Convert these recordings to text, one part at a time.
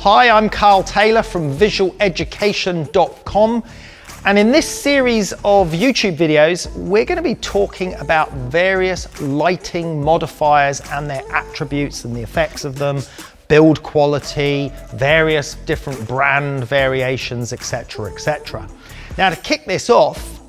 Hi, I'm Carl Taylor from visualeducation.com, and in this series of YouTube videos we're going to be talking about various lighting modifiers and their attributes and the effects of them, build quality, various different brand variations, etc, etc. Now, to kick this off,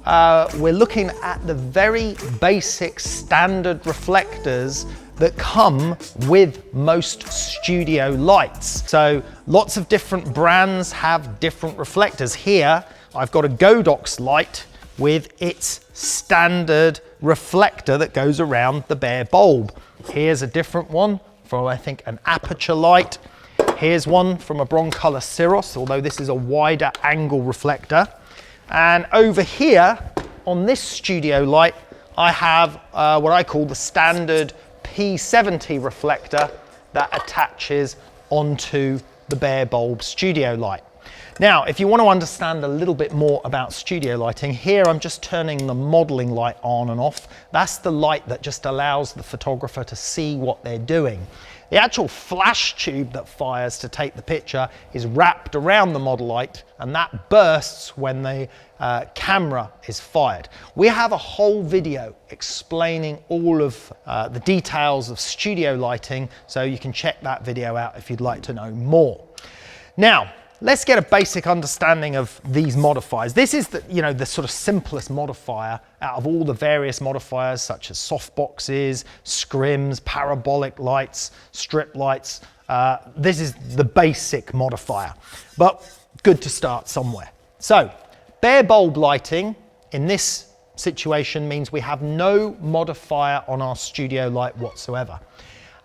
we're looking at the very basic standard reflectors that come with most studio lights. So lots of different brands have different reflectors. Here I've got a Godox light with its standard reflector that goes around the bare bulb. Here's a different one from, I think, an aperture light. Here's one from a Broncolor Cirrus, although this is a wider angle reflector. And over here on this studio light I have what I call the standard P70 reflector that attaches onto the bare bulb studio light. Now, if you want to understand a little bit more about studio lighting, here I'm just turning the modeling light on and off. That's the light that just allows the photographer to see what they're doing. The actual flash tube that fires to take the picture is wrapped around the model light, and that bursts when the camera is fired. We have a whole video explaining all of the details of studio lighting, so you can check that video out if you'd like to know more. Now, let's get a basic understanding of these modifiers. This is the sort of simplest modifier out of all the various modifiers, such as softboxes, scrims, parabolic lights, strip lights. This is the basic modifier, but good to start somewhere. So, bare bulb lighting in this situation means we have no modifier on our studio light whatsoever.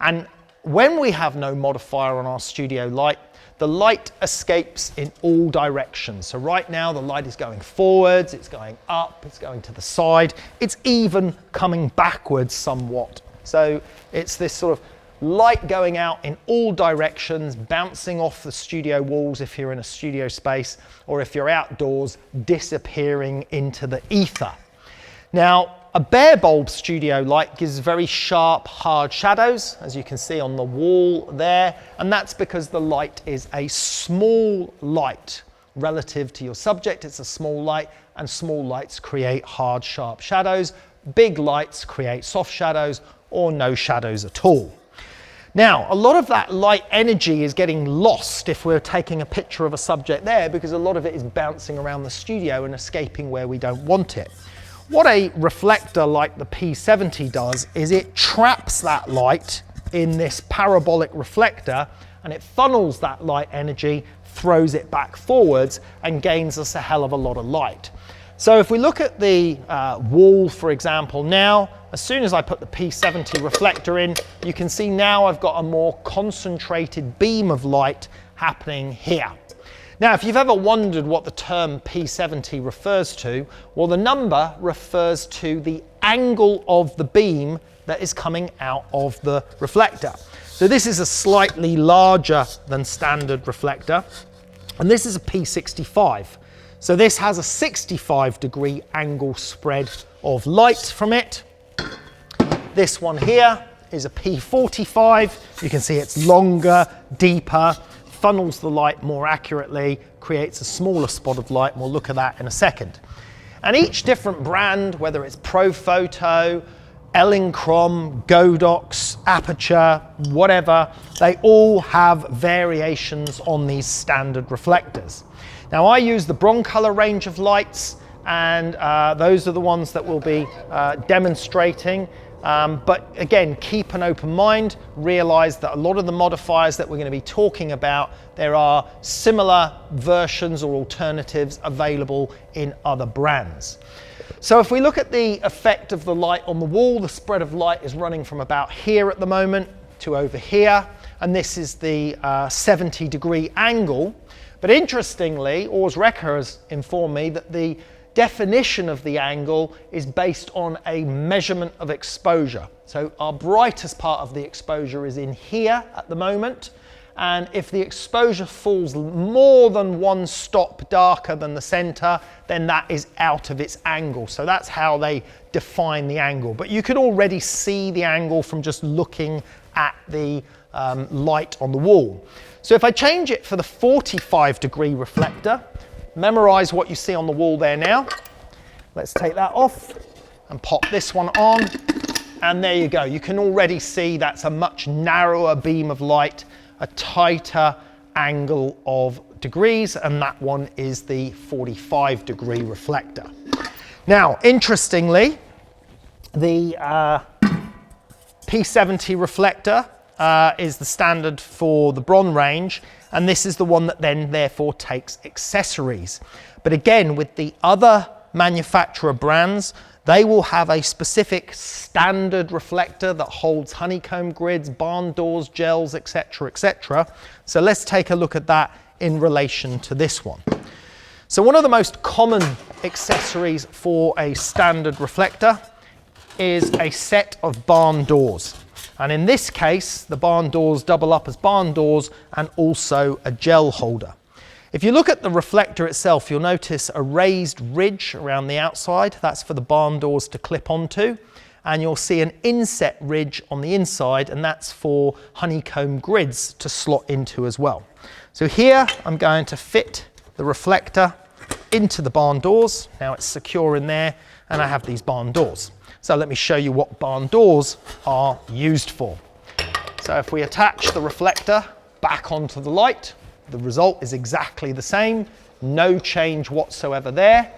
And when we have no modifier on our studio light, the light escapes in all directions. So right now the light is going forwards, it's going up, it's going to the side, it's even coming backwards somewhat. So it's this sort of light going out in all directions, bouncing off the studio walls if you're in a studio space, or if you're outdoors, disappearing into the ether. Now, a bare bulb studio light gives very sharp, hard shadows, as you can see on the wall there, and that's because the light is a small light. Relative to your subject, it's a small light, and small lights create hard, sharp shadows. Big lights create soft shadows or no shadows at all. Now, a lot of that light energy is getting lost if we're taking a picture of a subject there, because a lot of it is bouncing around the studio and escaping where we don't want it. What a reflector like the P70 does is it traps that light in this parabolic reflector, and it funnels that light energy, throws it back forwards, and gains us a hell of a lot of light. So if we look at the wall, for example, now, as soon as I put the P70 reflector in, you can see now I've got a more concentrated beam of light happening here. Now, if you've ever wondered what the term P70 refers to, well, the number refers to the angle of the beam that is coming out of the reflector. So this is a slightly larger than standard reflector, and this is a P65. So this has a 65-degree angle spread of light from it. This one here is a P45. You can see it's longer, deeper, funnels the light more accurately, creates a smaller spot of light, and we'll look at that in a second. And each different brand, whether it's Profoto, Elinchrom, Godox, Aperture, whatever, they all have variations on these standard reflectors. Now, I use the Broncolor range of lights, and those are the ones that we'll be demonstrating. But again, keep an open mind, realize that a lot of the modifiers that we're going to be talking about, there are similar versions or alternatives available in other brands. So if we look at the effect of the light on the wall, the spread of light is running from about here at the moment to over here, and this is the 70-degree angle. But interestingly, Urs Recker has informed me that the definition of the angle is based on a measurement of exposure. So our brightest part of the exposure is in here at the moment, and if the exposure falls more than one stop darker than the center, then that is out of its angle. So that's how they define the angle. But you could already see the angle from just looking at the light on the wall. So if I change it for the 45-degree reflector, memorize what you see on the wall there now. Let's take that off and pop this one on. And there you go. You can already see that's a much narrower beam of light, a tighter angle of degrees, and that one is the 45-degree reflector. Now, interestingly, the P70 reflector is the standard for the bronze range, and this is the one that then therefore takes accessories. But again, with the other manufacturer brands, they will have a specific standard reflector that holds honeycomb grids, barn doors, gels, etc., etc. So let's take a look at that in relation to this one. So one of the most common accessories for a standard reflector is a set of barn doors. And in this case, the barn doors double up as barn doors and also a gel holder. If you look at the reflector itself, you'll notice a raised ridge around the outside. That's for the barn doors to clip onto. And you'll see an inset ridge on the inside, and that's for honeycomb grids to slot into as well. So here I'm going to fit the reflector into the barn doors. Now it's secure in there, and I have these barn doors. So let me show you what barn doors are used for. So if we attach the reflector back onto the light, the result is exactly the same, no change whatsoever there.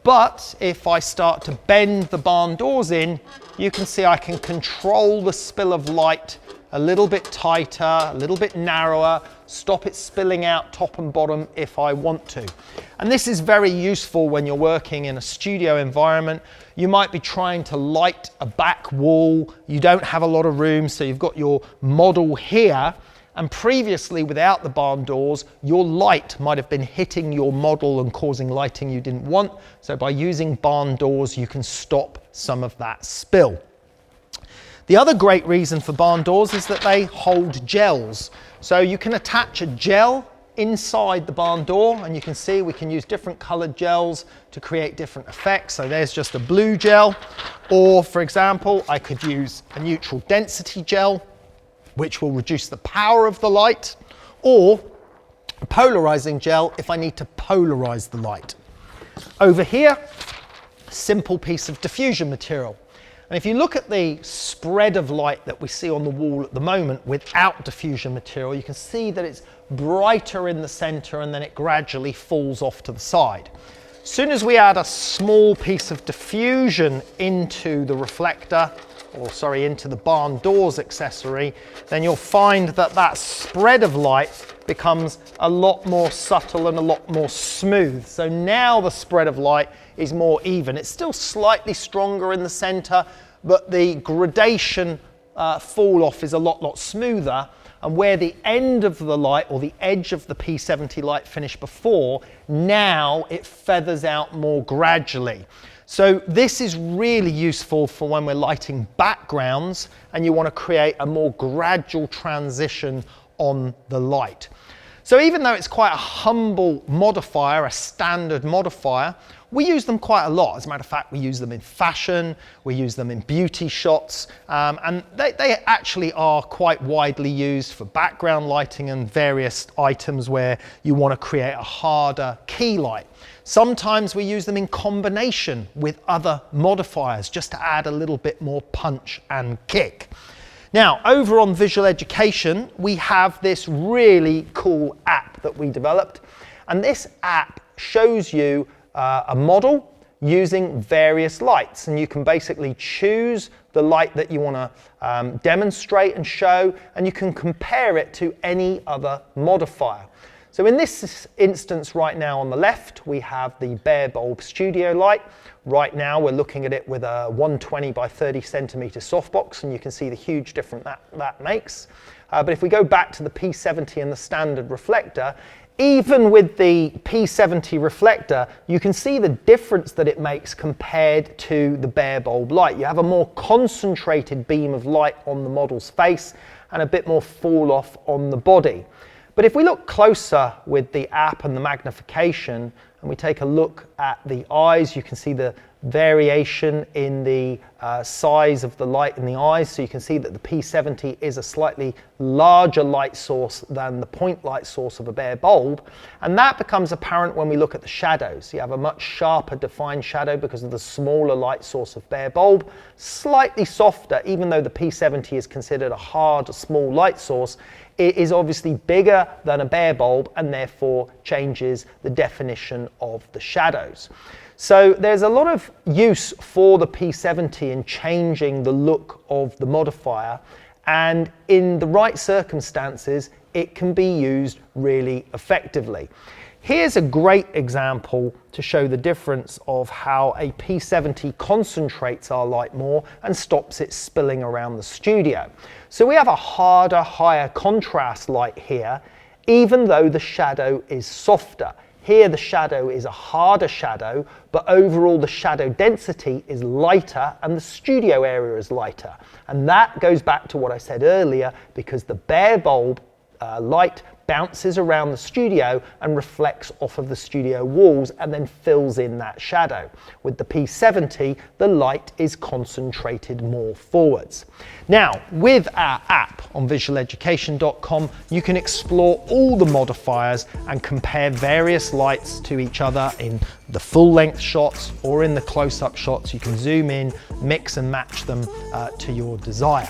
But if I start to bend the barn doors in, you can see I can control the spill of light a little bit tighter, a little bit narrower, stop it spilling out top and bottom if I want to. And this is very useful when you're working in a studio environment. You might be trying to light a back wall, you don't have a lot of room, so you've got your model here. And previously, without the barn doors, your light might have been hitting your model and causing lighting you didn't want. So by using barn doors, you can stop some of that spill. The other great reason for barn doors is that they hold gels. So you can attach a gel inside the barn door, and you can see we can use different colored gels to create different effects. So there's just a blue gel, or for example, I could use a neutral density gel, which will reduce the power of the light, or a polarizing gel if I need to polarize the light. Over here, simple piece of diffusion material. And if you look at the spread of light that we see on the wall at the moment without diffusion material, you can see that it's brighter in the center and then it gradually falls off to the side. As soon as we add a small piece of diffusion into the reflector, into the barn doors accessory, then you'll find that that spread of light becomes a lot more subtle and a lot more smooth. So now the spread of light is more even. It's still slightly stronger in the center, but the gradation fall off is a lot smoother. And where the end of the light or the edge of the P70 light finished before, now it feathers out more gradually. So this is really useful for when we're lighting backgrounds and you want to create a more gradual transition on the light. So even though it's quite a humble modifier, a standard modifier, we use them quite a lot. As a matter of fact, we use them in fashion, we use them in beauty shots, and they actually are quite widely used for background lighting and various items where you want to create a harder key light. Sometimes we use them in combination with other modifiers just to add a little bit more punch and kick. Now, over on Visual Education, we have this really cool app that we developed. And this app shows you a model using various lights. And you can basically choose the light that you want to demonstrate and show, and you can compare it to any other modifier. So in this instance right now on the left, we have the bare bulb studio light. Right now we're looking at it with a 120 by 30 centimeter softbox, and you can see the huge difference that makes. But if we go back to the P70 and the standard reflector, even with the P70 reflector, you can see the difference that it makes compared to the bare bulb light. You have a more concentrated beam of light on the model's face and a bit more fall off on the body. But if we look closer with the app and the magnification, and we take a look at the eyes, you can see the variation in the size of the light in the eyes. So you can see that the P70 is a slightly larger light source than the point light source of a bare bulb. And that becomes apparent when we look at the shadows. You have a much sharper defined shadow because of the smaller light source of bare bulb, slightly softer, even though the P70 is considered a hard, small light source. It is obviously bigger than a bare bulb and therefore changes the definition of the shadows. So there's a lot of use for the P70 in changing the look of the modifier, and in the right circumstances it can be used really effectively. Here's a great example to show the difference of how a P70 concentrates our light more and stops it spilling around the studio. So we have a harder, higher contrast light here, even though the shadow is softer. Here the shadow is a harder shadow, but overall the shadow density is lighter and the studio area is lighter. And that goes back to what I said earlier, because the bare bulb light bounces around the studio and reflects off of the studio walls and then fills in that shadow. With the P70, the light is concentrated more forwards. Now, with our app on visualeducation.com, you can explore all the modifiers and compare various lights to each other in the full length shots or in the close-up shots. You can zoom in, mix and match them to your desire.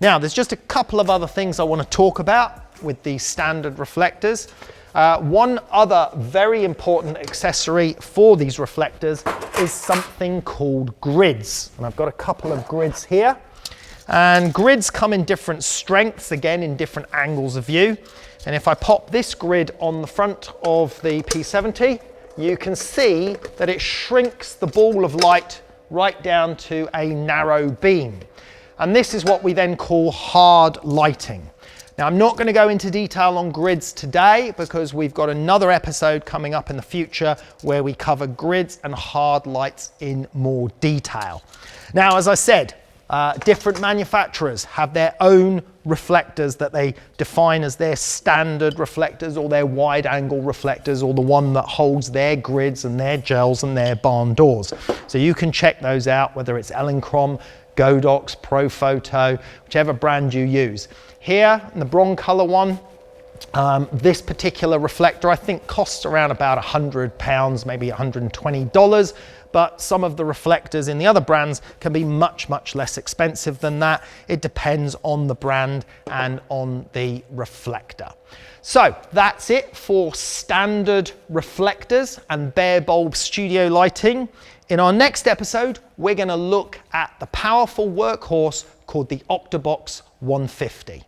Now, there's just a couple of other things I want to talk about with the standard reflectors. One other very important accessory for these reflectors is something called grids. And I've got a couple of grids here. And grids come in different strengths, again in different angles of view. And if I pop this grid on the front of the P70, you can see that it shrinks the ball of light right down to a narrow beam. And this is what we then call hard lighting. Now, I'm not going to go into detail on grids today because we've got another episode coming up in the future where we cover grids and hard lights in more detail. Now, as I said, different manufacturers have their own reflectors that they define as their standard reflectors or their wide angle reflectors, or the one that holds their grids and their gels and their barn doors. So you can check those out, whether it's Elinchrom, Godox, Profoto, whichever brand you use. Here, in the bronze color one, this particular reflector I think costs around about £100, maybe $120, but some of the reflectors in the other brands can be much, much less expensive than that. It depends on the brand and on the reflector. So that's it for standard reflectors and bare bulb studio lighting. In our next episode, we're going to look at the powerful workhorse called the Octabox 150.